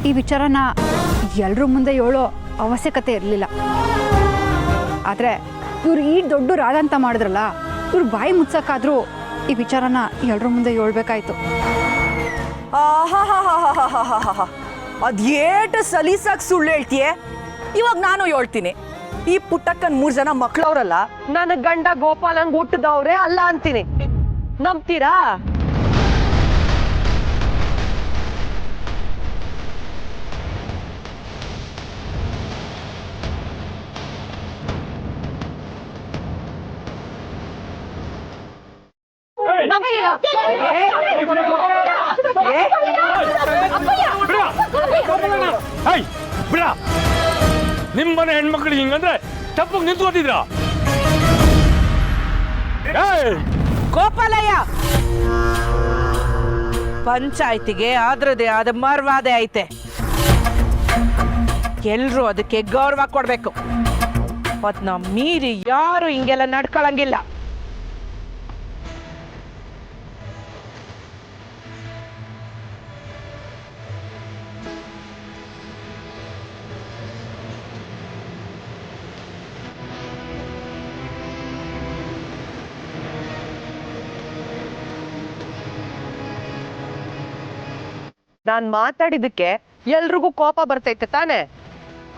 ಈ ವಿಚಾರನ ಎಲ್ಲರ ಮುಂದೆ ಹೇಳೋ ಅವಶ್ಯಕತೆ ಇರಲಿಲ್ಲ. ಆದರೆ ಇವ್ರು ಈ ದೊಡ್ಡ ರಾಧ ಅಂತ ಮಾಡಿದ್ರಲ್ಲ, ಇವ್ರು ಬಾಯಿ ಮುಚ್ಚಕ್ಕಾದ್ರೂ ಈ ವಿಚಾರನ ಎಲ್ಲರ ಮುಂದೆ ಹೇಳ್ಬೇಕಾಯ್ತು. ಅದೇಟು ಸಲೀಸಾಗಿ ಸುಳ್ಳು ಹೇಳ್ತೀಯೇ. ಇವಾಗ ನಾನು ಹೇಳ್ತೀನಿ, ಈ ಪುಟ್ಟಕ್ಕನ್ 3 ಜನ ಮಕ್ಳವ್ರಲ್ಲ, ನನ್ನ ಗಂಡ ಗೋಪಾಲಂಗ್ ಹುಟ್ಟಿದವ್ರೆ ಅಲ್ಲ ಅಂತೀನಿ. ನಂಬ್ತೀರಾ? ಬಿಡ, ನಿಮ್ಮನೆ ಹೆಣ್ಮಕ್ಳಿಗೆ ಹಿಂಗಂದ್ರೆ ತಪ್ಪಿಗೆ ನಿಂತ್ಕೋತಿದ್ರ? ಗೋಪಾಲಯ್ಯ, ಪಂಚಾಯ್ತಿಗೆ ಅದ್ರದೇ ಆದ ಮರ್ವಾದೆ ಐತೆ. ಎಲ್ರೂ ಅದಕ್ಕೆ ಗೌರವ ಕೊಡ್ಬೇಕು. ಅದನ್ನ ಮೀರಿ ಯಾರು ಹಿಂಗೆಲ್ಲ ನಡ್ಕೊಳಂಗಿಲ್ಲ. ನಾನ್ ಮಾತಾಡಿದಕ್ಕೆ ಎಲ್ರಿಗೂ ಕೋಪ ಬರ್ತೈತೆ ತಾನೆ?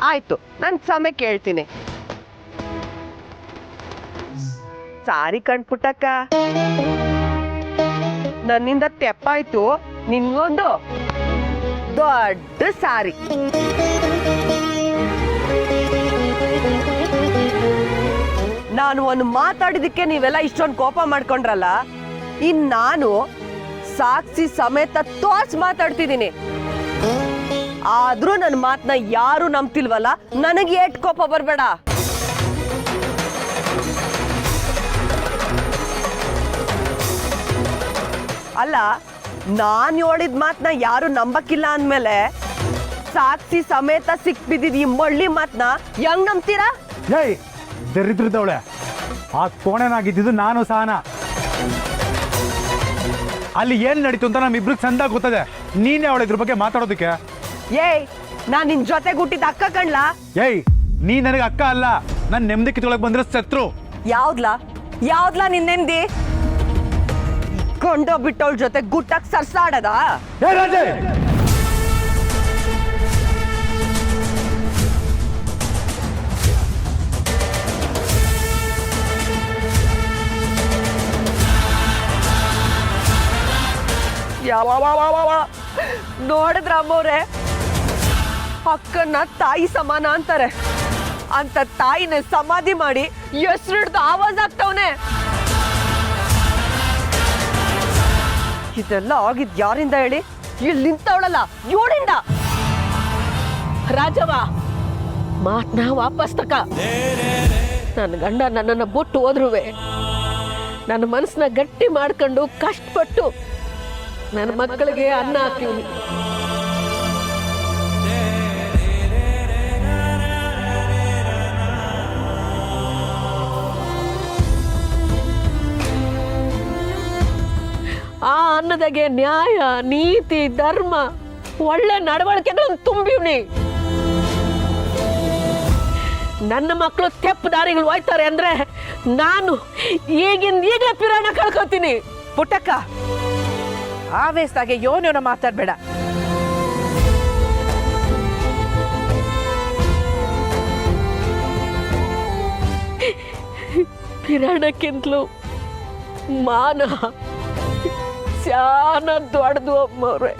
ಆಯ್ತು, ನನ್ ಸಮಯ ಕೇಳ್ತೀನಿ. ಸಾರಿ ಕಣ್ಪುಟ್ಟಕ್ಕ, ನನ್ನಿಂದ ತೆಪ್ಪಾಯ್ತು. ನಿನ್ಗೊಂದು ದೊಡ್ಡ ಸಾರಿ. ನಾನು ಒಂದು ಮಾತಾಡಿದಕ್ಕೆ ನೀವೆಲ್ಲ ಇಷ್ಟೊಂದು ಕೋಪ ಮಾಡ್ಕೊಂಡ್ರಲ್ಲ, ಇನ್ ನಾನು ಸಾಕ್ಷಿ ಸಮೇತ ತೋರ್ಸ್ ಮಾತಾಡ್ತಿದ್ದೀನಿ. ಆದ್ರೂ ನನ್ನ ಮಾತನ್ನ ಯಾರು ನಂಬ್ತಿಲ್ವಲ್ಲ, ನನಗೆ ಏಟ್ ಕೋಪ ಬರ್ಬೇಡ. ಅಲ್ಲ, ನಾನ್ ಹೇಳಿದ ಮಾತನ್ನ ಯಾರು ನಂಬಕ್ಕಿಲ್ಲ ಅಂದ್ಮೇಲೆ ಸಾಕ್ಷಿ ಸಮೇತ ಸಿಕ್ಬಿದ್ದಿದ್ ಈ ಮಳ್ಳಿ ಮಾತನ್ನ ಹೆಂಗ್ ನಂಬ್ತೀರಾ? ಏಯ್ ದರಿದ್ರದವಳೆ, ಆ ಕೋಣೆನಾಗಿದ್ದು ನಾನು ಸಹನ. ಅಲ್ಲಿ ಏನ್ ನಡೀತು ಅಂತ ನಮ್ಮಿಬ್ರಿಗೆ ಚಂದ ಗೊತ್ತದೆ. ನೀನೇ ಅವಳ ಇದ್ರ ಬಗ್ಗೆ ಮಾತಾಡೋದಕ್ಕೆ? ಏಯ್, ನಾನ್ ನಿನ್ ಜೊತೆ ಹುಟ್ಟಿದ ಅಕ್ಕ ಕಣ್ಲಾ? ಏಯ್, ನೀ ನನಗೆ ಅಕ್ಕ ಅಲ್ಲ, ನನ್ ನೆಮ್ಮದಿ ಕಿತ್ತೊಳಗೆ ಬಂದ್ರೆ ಶತ್ರು. ಯಾವ್ದ್ಲಾ ನಿನ್ ನೆಮ್ಮದಿ? ಕೊಂಡೋ ಬಿಟ್ಟವಳ ಜೊತೆ ಗುಟ್ಟಕ್ ಸರ್ಸಾಡದ? ಏ ರಾಜೇ, ನೋಡಿದ್ರ ಅಮ್ಮವ್ರೆ, ಅಕ್ಕನ್ನ ತಾಯಿ ಸಮಾನ ಅಂತಾರೆ. ಅಂತ ತಾಯಿನ ಸಮಾಧಿ ಮಾಡಿ ಹೆಸರು ಹಿಡ್ದು ಆವಾಜ್ ಆಗ್ತವನೆ. ಇದೆಲ್ಲ ಆಗಿದ್ ಯಾರಿಂದ ಹೇಳಿ? ಇಲ್ಲಿ ನಿಂತವಳಲ್ಲ, ಇವಳಿಂದ. ರಾಜವ, ಮಾತ್ನ ವಾಪಸ್ ತಕ. ನನ್ನ ಗಂಡ ನನ್ನನ್ನು ಬಿಟ್ಟು ಹೋದ್ರುವೆ ನನ್ನ ಮನಸ್ಸನ್ನ ಗಟ್ಟಿ ಮಾಡ್ಕೊಂಡು ಕಷ್ಟಪಟ್ಟು ನನ್ನ ಮಕ್ಕಳಿಗೆ ಅನ್ನ ಹಾಕಿವ್ನಿ. ಆ ಅನ್ನದಾಗೆ ನ್ಯಾಯ, ನೀತಿ, ಧರ್ಮ, ಒಳ್ಳೆ ನಡವಳಿಕೆಗಳನ್ನು ತುಂಬಿವ್ನಿ. ನನ್ನ ಮಕ್ಕಳು ತೆಪ್ಪು ದಾರಿಗಳು ಹೋಯ್ತಾರೆ ಅಂದ್ರೆ ನಾನು ಈಗಲೇ ಪಿರಾಣ ಕಳ್ಕೊತೀನಿ. ಪುಟ್ಟಕ್ಕ, ಆವೇಶದಾಗೆ ಯೋನ ಮಾತಾಡ್ಬೇಡ. ಪಿರಾಣಕ್ಕಿಂತಲೂ ಮಾನ ಶಾನ ದೊಡ್ಡದು ಅಮ್ಮವ್ರೆ.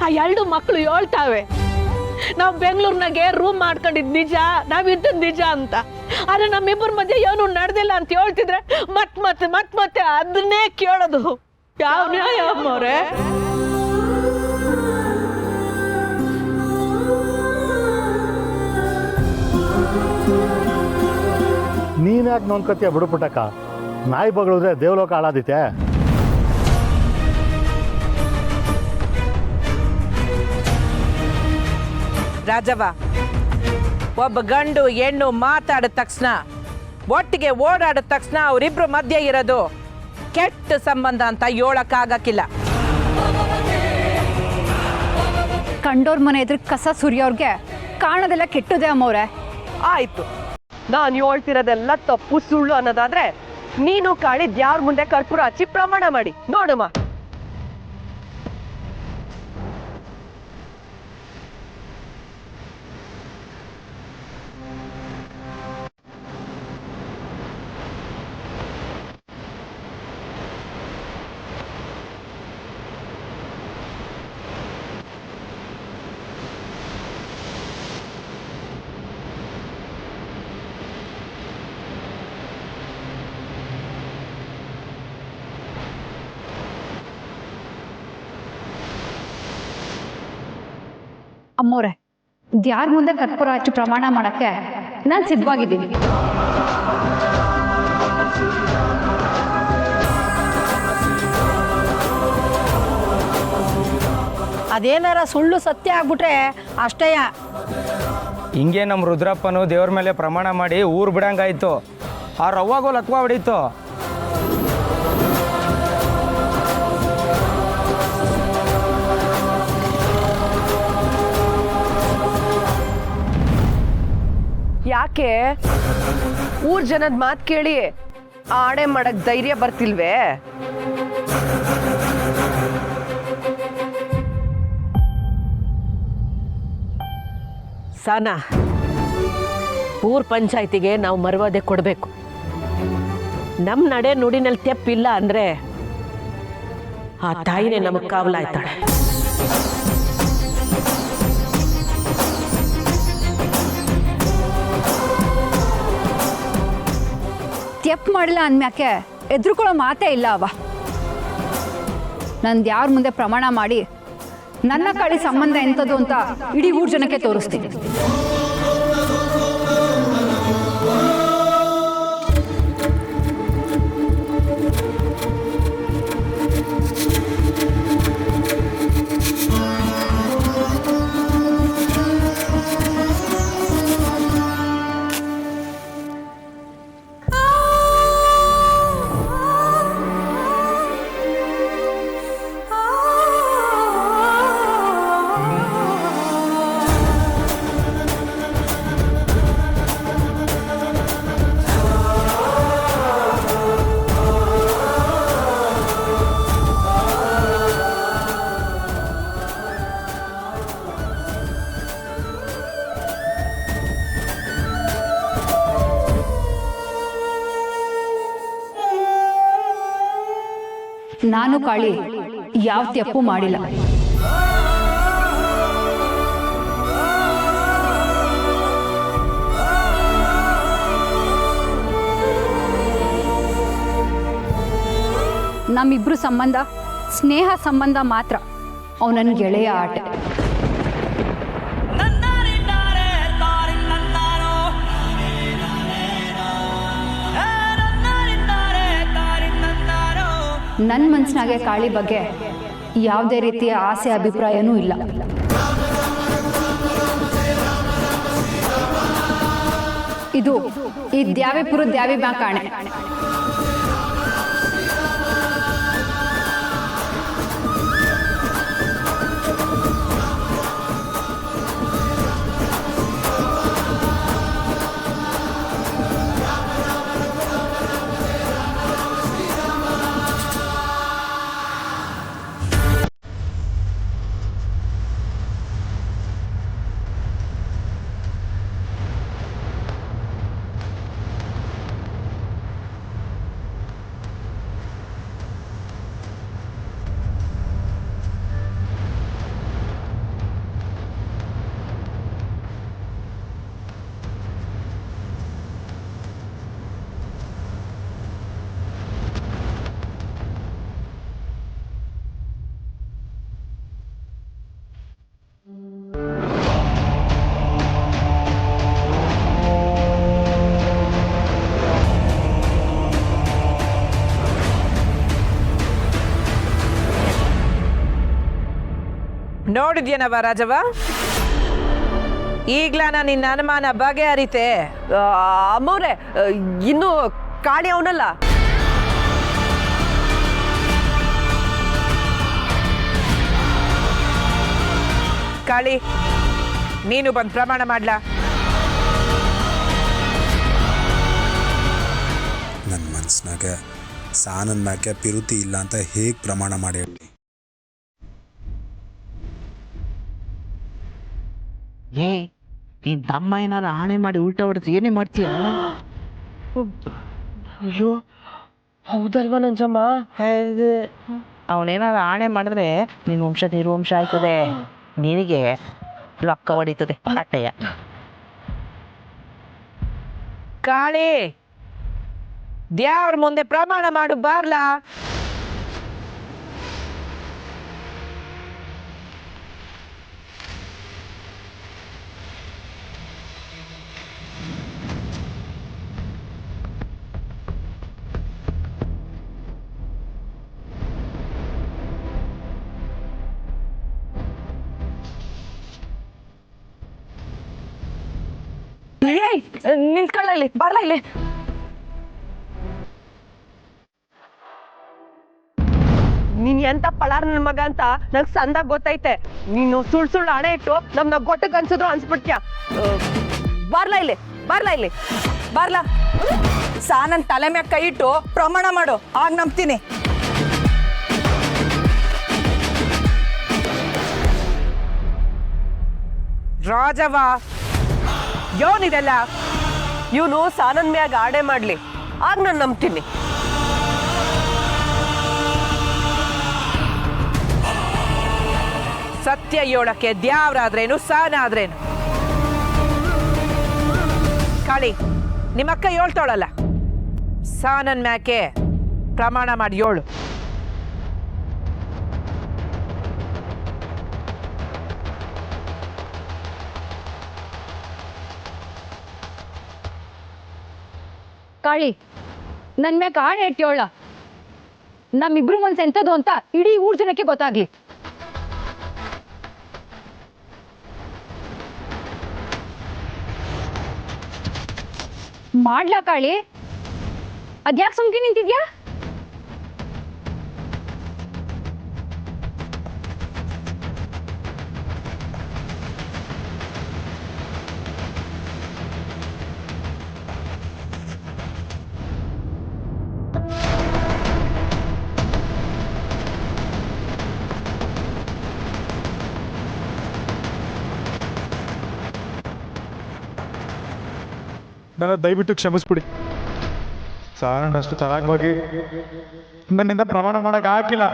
ಆ 2 ಮಕ್ಕಳು ಹೇಳ್ತಾವೆ, ನಾವು ಬೆಂಗಳೂರಿನಾಗೆ ರೂಮ್ ಮಾಡ್ಕೊಂಡಿದ್ ನಿಜ, ನಾವಿದ್ದದ್ ನಿಜ ಅಂತ. ಆದ್ರೆ ನಮ್ಮಿಬ್ಬರ ಮಧ್ಯೆ ಏನು ನಡೆದಿಲ್ಲ ಅಂತ ಹೇಳ್ತಿದ್ರೆ ಮತ್ತೆ ಅದನ್ನೇ ಕೇಳೋದು. ಯಾವ ನ್ಯಾಯ ಅಮ್ಮವ್ರೆ? ನೀನ್ಯಾಕೆ ನೋಡ್ಕೊತೀಯ ಬಿಡು ಪುಟ್ಟಕ್ಕ. ನಾಯಿ ಬಗಳಿದ್ರೆ ದೇವಲೋಕ ಹಾಳಾದೈತೆ. ರಾಜವ್ವ, ಒಬ್ಬ ಗಂಡು ಹೆಣ್ಣು ಮಾತಾಡಿದ ತಕ್ಷಣ, ಒಟ್ಟಿಗೆ ಓಡಾಡಿದ ತಕ್ಷಣ ಅವರಿಬ್ರು ಮಧ್ಯೆ ಇರೋದು ಕೆಟ್ಟ ಸಂಬಂಧ ಅಂತ ಹೇಳಕ್ಕಾಗಕ್ಕಿಲ್ಲ. ಕಂಡೋರ್ ಮನೆ ಎದುರು ಕಸ ಸುರಿಯೋರ್ಗೆ ಕಾಣೋದೆಲ್ಲ ಕೆಟ್ಟದೆ ಅಮ್ಮವ್ರೆ. ಆಯ್ತು, ನಾನು ಹೇಳ್ತಿರೋದೆಲ್ಲ ತಪ್ಪು ಸುಳ್ಳು ಅನ್ನೋದಾದ್ರೆ ನೀನು ಕಾಳಿ ದ್ಯಾವ್ರ ಮುಂದೆ ಕರ್ಪೂರ ಹಚ್ಚಿ ಪ್ರಮಾಣ ಮಾಡಿ ನೋಡಮ್ಮ. ಅಮ್ಮವ್ರೆ, ದ್ಯಾರ ಮುಂದೆ ಕರ್ಪೂರ ಹಚ್ಚಿ ಪ್ರಮಾಣ ಮಾಡಕ್ಕೆ ನಾನು ಸಿದ್ಧವಾಗಿದ್ದೀನಿ. ಅದೇನಾರ ಸುಳ್ಳು ಸತ್ಯ ಆಗ್ಬಿಟ್ರೆ ಅಷ್ಟೇಯ. ಹಿಂಗೆ ನಮ್ಮ ರುದ್ರಪ್ಪನು ದೇವ್ರ ಮೇಲೆ ಪ್ರಮಾಣ ಮಾಡಿ ಊರು ಬಿಡಂಗಾಯ್ತು. ಆ ರವ್ವಾಗೋ ಲಕ್ವ ಹೊಡೀತು. ಯಾಕೆ ಊರ್ ಜನದ ಮಾತು ಕೇಳಿ ಆಣೆ ಮಾಡಕ್ ಧೈರ್ಯ ಬರ್ತಿಲ್ವೇ? ಸಾನಾ, ಊರ್ ಪಂಚಾಯ್ತಿಗೆ ನಾವು ಮರ್ಯಾದೆ ಕೊಡಬೇಕು. ನಮ್ಮ ನಡೆ ನುಡಿನಲ್ಲಿ ತೆಪ್ಪಿಲ್ಲ ಅಂದ್ರೆ ಆ ತಾಯಿನೇ ನಮಗೆ ಕಾವಲಾಯ್ತಾಳೆ. ತೆಪ್ಪು ಮಾಡಿಲ್ಲ ಅಂದ್ಮ್ಯಾಕೆ ಎದುರುಕೊಳ್ಳೋ ಮಾತೇ ಇಲ್ಲ ಅವ. ನಂದು ಯಾರ ಮುಂದೆ ಪ್ರಮಾಣ ಮಾಡಿ ನನ್ನ ಕಾಳಿ ಸಂಬಂಧ ಎಂಥದ್ದು ಅಂತ ಇಡೀ ಊರ್ ಜನಕ್ಕೆ ತೋರಿಸ್ತೀನಿ. ನಾನು ಕಾಳಿ ಯಾವ ತಪ್ಪು ಮಾಡಿಲ್ಲ. ನಮ್ಮಿಬ್ರು ಸಂಬಂಧ ಸ್ನೇಹ ಸಂಬಂಧ ಮಾತ್ರ. ಅವ್ ನನ್ನ ಗೆಳೆಯ ಆಟ. ನನ್ನ ಮನಸ್ಸಿನಾಗೆ ಕಾಳಿ ಬಗ್ಗೆ ಯಾವುದೇ ರೀತಿಯ ಆಸೆ ಅಭಿಪ್ರಾಯನೂ ಇಲ್ಲ. ಇದು ಈ ದ್ಯಾವಿಪುರ ದ್ಯಾವಿ ಬ್ಯಾಂಕ್ ಆಣೆ. ನೋಡಿದ್ಯೇನವ ರಾಜವ, ಈಗ್ಲಾನ ನಿನ್ನ ಅನುಮಾನ ಬಗೆಹರಿತೆ. ಅಮ್ಮವ್ರೆ, ಇನ್ನು ಕಾಳಿ ಅವನಲ್ಲ. ಕಾಳಿ, ನೀನು ಬಂದು ಪ್ರಮಾಣ ಮಾಡ್ಲಾ? ನನ್ನ ಮನ್ಸಿನಾಗ ಸಾನನ್ ಮ್ಯಾಕೆ ಪಿರುತಿ ಇಲ್ಲ ಅಂತ ಹೇಗೆ ಪ್ರಮಾಣ ಮಾಡಿ ಹೇಳಿ? ಏ ನೀನ್ ತಮ್ಮ ಏನಾರು ಆಣೆ ಮಾಡಿ ಉಲ್ಟಾ ಹೊಡೆದು ಏನೇ ಮಾಡ್ತೀಯ? ಅಯ್ಯೋ ಹೌದಲ್ವಾ ನಂಜಮ್ಮ? ಅವನೇನಾದ್ರು ಆಣೆ ಮಾಡಿದ್ರೆ ನಿನ್ನ ವಂಶ ನಿರ್ವಂಶ ಆಯ್ತದೆ, ನಿನಗೆ ರೊಕ್ಕ ಹೊಡಿತದೆ ಅಟ್ಟೆಯ. ಕಾಳಿ, ದ್ಯಾವ್ರ ಮುಂದೆ ಪ್ರಮಾಣ ಮಾಡು ಬಾರ್ಲಾ? ನಿಂತ್ಕೊಳ್ಳ ಇಲ್ಲಿ, ಬರ್ಲಾ ಇಲ್ಲಿ. ನೀನ್ ಎಂತ ಪಳಾರ್ ನನ್ ಮಗ ಅಂತ ನಂಗೆ ಸಂದಾಗ ಗೊತ್ತೈತೆ. ನೀನು ಸುಳ್ಳು ಹಣೆ ಇಟ್ಟು ನಮ್ನ ಗೊಟ್ಟಕ್ಕೆ ಅನ್ಸಿದ್ರು ಅನ್ಸ್ಬಿಡ್ತ್ಯಾ. ಬರ್ಲಾ ಇಲ್ಲಿ, ಬರ್ಲಾ ಇಲ್ಲಿ, ಬರ್ಲಾ. ಸಾನನ್ ತಲೆ ಮ್ಯಾಗ ಕೈ ಇಟ್ಟು ಪ್ರಮಾಣ ಮಾಡು, ಆಗ ನಂಬ್ತೀನಿ. ರಾಜವ್ವ, ಯೋನಿದೆಲ್ಲ? ಇವನು ಸಾನನ್ ಮ್ಯಾಗ ಆಡೆ ಮಾಡ್ಲಿ, ಆಗ ನಾನು ನಂಬ್ತೀನಿ. ಸತ್ಯ ಹೇಳಕ್ಕೆ ದ್ಯಾವ್ರಾದ್ರೇನು ಸಾನ ಆದ್ರೇನು? ಕಾಳಿ, ನಿಮ್ಮಕ್ಕ ಹೇಳ್ತಾಳಲ್ಲ, ಸಾನನ್ ಮ್ಯಾಕೆ ಪ್ರಮಾಣ ಮಾಡಿ ಹೇಳು. ಕಾಳಿ, ನನ್ ಮ್ಯಾಗ ಆಣೆ ಇಟ್ಟೋಳ, ನಮ್ಮಿಬ್ರು ಮನ್ಸು ಎಂತದು ಅಂತ ಇಡೀ ಊರ್ ಜನಕ್ಕೆ ಗೊತ್ತಾಗ್ಲಿ. ಮಾಡ್ಲಾ ಕಾಳಿ? ಅದ್ಯಾಕೆ ಸುಮ್ಕೆ ನಿಂತಿದ್ಯಾ? ನನ್ನ ದಯವಿಟ್ಟು ಕ್ಷಮಿಸ್ಬಿಡಿ. ಸಾರಣ್ಣಷ್ಟು ಚೆನ್ನಾಗಿ ನನ್ನಿಂದ ಪ್ರಮಾಣ ಮಾಡಕ್ ಆಗಿಲ್ಲ.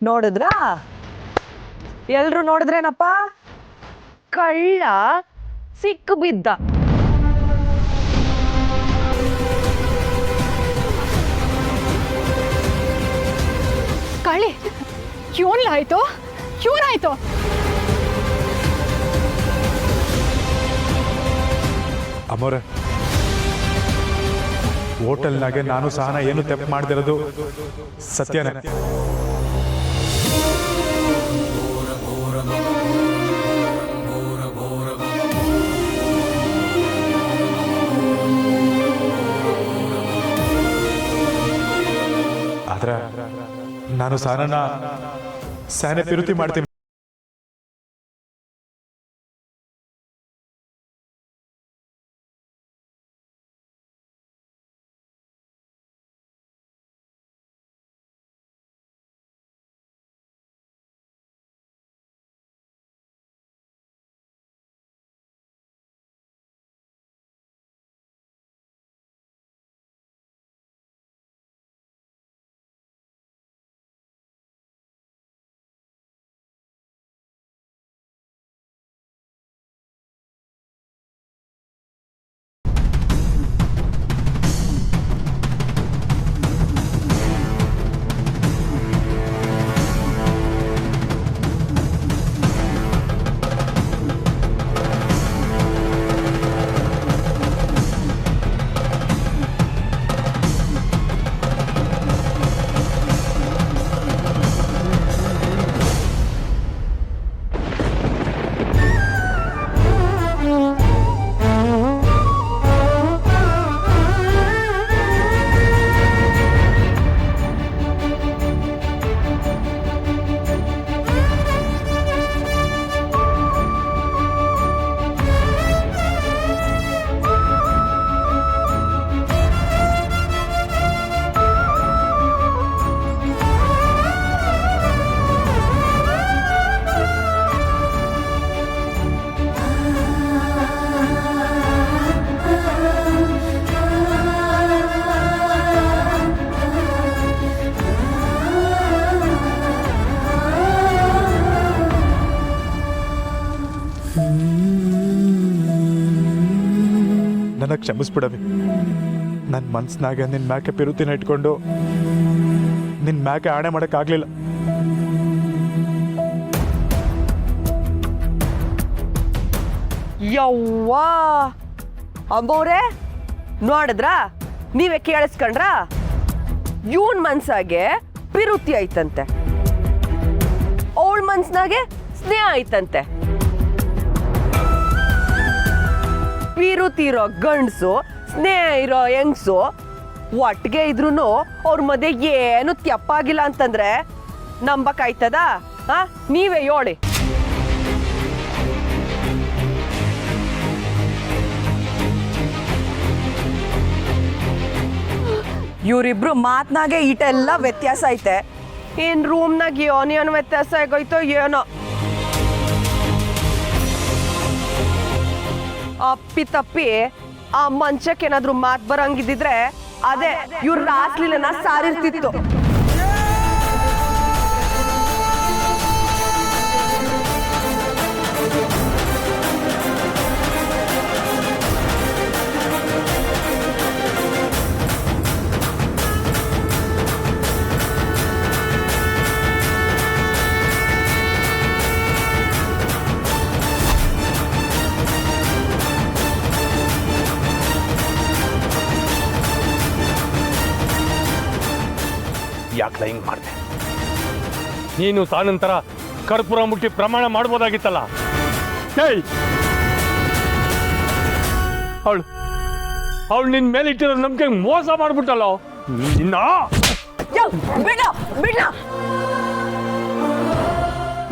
ನೋಡಿದ್ರಾ? ಎಲ್ರು ನೋಡಿದ್ರೇನಪ್ಪ? ಕಳ್ಳ ಸಿಕ್ಕು ಬಿದ್ದ. ಕಾಳಿ, ಏನಾಯ್ತು? ಏನಾಯ್ತು? ಅಮೋರೆ, ಹೋಟೆಲ್ನಾಗೆ ನಾನು ಸಹನ ಏನು ತಪ್ಪು ಮಾಡ್ದಿರೋದು ಸತ್ಯನೇ. ಆದ್ರೆ ನಾನು ಸಹನನ ಸಹನೆ ಪಿರುತಿ ಮಾಡ್ತೀನಿ. ನನ್ನನ್ನು ಕ್ಷಮಿಸ್ಬಿಡವಿ. ನನ್ನ ಮನ್ಸಿನಾಗೆ ನಿನ್ನ ಮ್ಯಾಕೆ ಪಿರುತಿನ ಇಟ್ಕೊಂಡು ನಿನ್ನ ಮ್ಯಾಕೆ ಆಣೆ ಮಾಡೋಕ್ಕಾಗಲಿಲ್ಲ. ಯವ್ವಾ ಅಂಬೋರೆ ನೋಡಿದ್ರ, ನೀವೇ ಕೇಳಿಸ್ಕೊಂಡ್ರ? ಇವನ್ ಮನ್ಸಾಗೆ ಪಿರುತಿ ಐತಂತೆ, ಅವಳ ಮನ್ಸ್ನಾಗೆ ಸ್ನೇಹ ಐತಂತೆ. ಪಿರುತಿ ಇರೋ ಗಂಡ್ಸು ಸ್ನೇಹ ಇರೋ ಹೆಂಗ್ಸು ಒಟ್ಟಿಗೆ ಇದ್ರು ಅವ್ರ ಮಧ್ಯೆ ಏನು ತೆಪ್ಪಾಗಿಲ್ಲ ಅಂತಂದ್ರೆ ನಂಬಕಾಯ್ತದ? ನೀವೇ ಹೇಳಿ. ಇವರಿಬ್ರು ಮಾತ್ನಾಗೆ ಇಟೆಲ್ಲ ವ್ಯತ್ಯಾಸ ಐತೆ. ಏನ್ ರೂಮ್ನಾಗ ಏನು ವ್ಯತ್ಯಾಸ ಆಗೋಯ್ತೋ ಏನೋ. ಅಪ್ಪಿ ತಪ್ಪಿ ಆ ಮಂಚಕ್ಕೆ ಏನಾದ್ರು ಮಾತ್ ಬರಂಗಿದ್ದಿದ್ರೆ ಅದೇ ಇವ್ರ ರಾಸ್ಲಿಲನ ಸಾರಿರ್ತಿತ್ತು. ಯಾಕೆ ಹಿಂಗೆ ಮಾಡಿದೆ? ನೀನು ತಾನಂತರ ಕರ್ಪೂರ ಮುಟ್ಟಿ ಪ್ರಮಾಣ ಮಾಡ್ಬೋದಾಗಿತ್ತಲ್ಲ. ಏಯ್, ಅವಳು ನಿನ್ನ ಮೇಲೆ ಇಟ್ಟಿರೋ ನಂಬಿಕೆ ಮೋಸ ಮಾಡ್ಬಿಟ್ಟಲ್ಲ ನಿನ್ನ.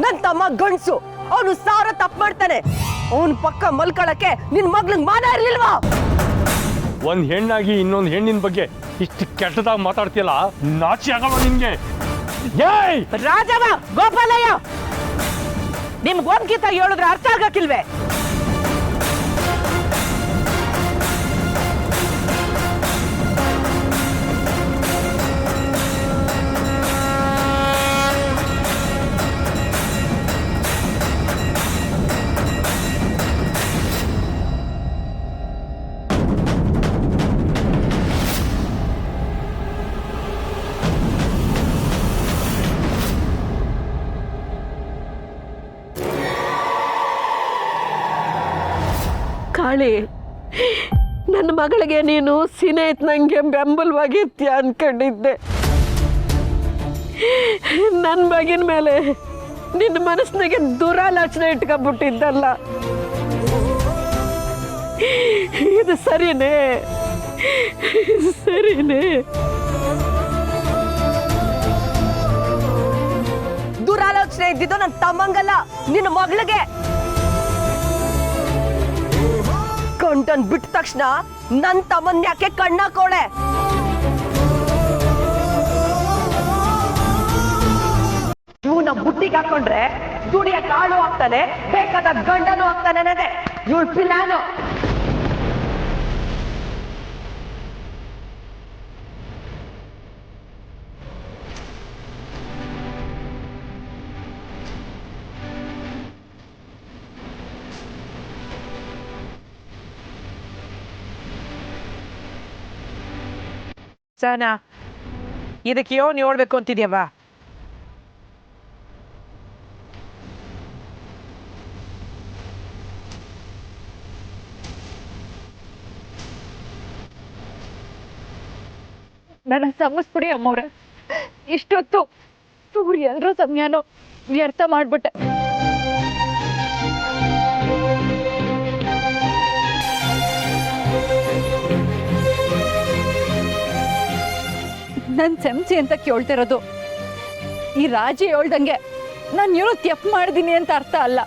ನನ್ ತಮ್ಮ ಗಂಡ್ಸು, ಅವನು ಸಾವಿರ ತಪ್ಪು ಮಾಡ್ತಾನೆ. ಅವನ್ ಪಕ್ಕ ಮಲ್ಕೊಳಕ್ಕೆ ನಿನ್ ಮಗ್ಳಿಗೆ ಮಾನ ಇರ್ಲಿಲ್ವಾ? ಒಂದ್ ಹೆಣ್ಣಾಗಿ ಇನ್ನೊಂದು ಹೆಣ್ಣಿನ ಬಗ್ಗೆ ಇಷ್ಟು ಕೆಟ್ಟದಾಗ ಮಾತಾಡ್ತೀಯಲ್ಲ, ನಾಚಿ ಆಗಲ್ಲ ನಿನ್ಗೆ? ಏಯ್ ರಾಜವ, ಗೋಪಾಲಯ್ಯ, ನಿಮ್ಗೆ ಒಂದ್ಕಿತ ಹೇಳಿದ್ರೆ ಅರ್ಥ ಆಗಕ್ಕಿಲ್ವೇ? ಕಾಳಿ, ನನ್ನ ಮಗಳಿಗೆ ನೀನು ಸಿನೇತ್ ನಂಗೆ ಬೆಂಬಲವಾಗಿರ್ತೀಯ ಅನ್ಕೊಂಡಿದ್ದೆ. ನನ್ನ ಮಗಿನ ಮೇಲೆ ನಿನ್ನ ಮನಸ್ಸಿನಾಗೆ ದುರಾಲೋಚನೆ ಇಟ್ಕೊಂಡ್ಬಿಟ್ಟಿದ್ದಲ್ಲ. ಇದು ಸರಿನೇ? ಸರಿನೇ? ದುರಾಲೋಚನೆ ಇದ್ದಿದ್ದು ನನ್ನ ತಮ್ಮಂಗಲ್ಲ, ನಿನ್ನ ಮಗಳಿಗೆ. ಗಂಟನ್ ಬಿಟ್ಟ ತಕ್ಷಣ ನನ್ ತಮ್ಮನ್ ಯಾಕೆ ಕಣ್ಣಾಕೋಳೆ? ಇವನ ಬುಟ್ಟಿಗೆ ಹಾಕೊಂಡ್ರೆ ದುಡಿಯ ಕಾಳು ಆಗ್ತಾನೆ, ಬೇಕಾದ ಗಂಡನೂ ಆಗ್ತಾನೆ ಅನ್ನೋದೇ ಇವಳ ಪ್ಲಾನು. ಸಹನಾ, ಇದಕ್ಕೆ ಯೋನ್ ಹೇಳ್ಬೇಕು ಅಂತಿದ್ಯವ? ನನ್ನ ಸಮಸ್ಬಿಡಿ ಅಮ್ಮವ್ರೆ. ಇಷ್ಟೊತ್ತು ಇವ್ರು ಎಲ್ಲರೂ ಸಮಯನೋ ವ್ಯರ್ಥ ಮಾಡ್ಬಿಟ್ಟೆ. ನನ್ ಸೆಮ್ಸಿ ಅಂತ ಕೇಳ್ತಿರೋದು. ಈ ರಾಜಿ ಹೇಳ್ದಂಗೆ ನಾನು ಏನೋ ತಪ್ಪು ಮಾಡಿದೀನಿ ಅಂತ ಅರ್ಥ ಅಲ್ಲ.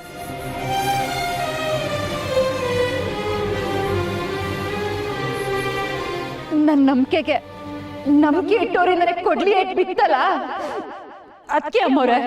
ನನ್ನ ನಂಬಿಕೆಗೆ ನಂಬಿಕೆ ಇಟ್ಟೋರಿಂದ ಕೊಡ್ಲಿ ಬಿತ್ತಲ್ಲ, ಅದಕ್ಕೆ ಅಮ್ಮವ್ರೆ.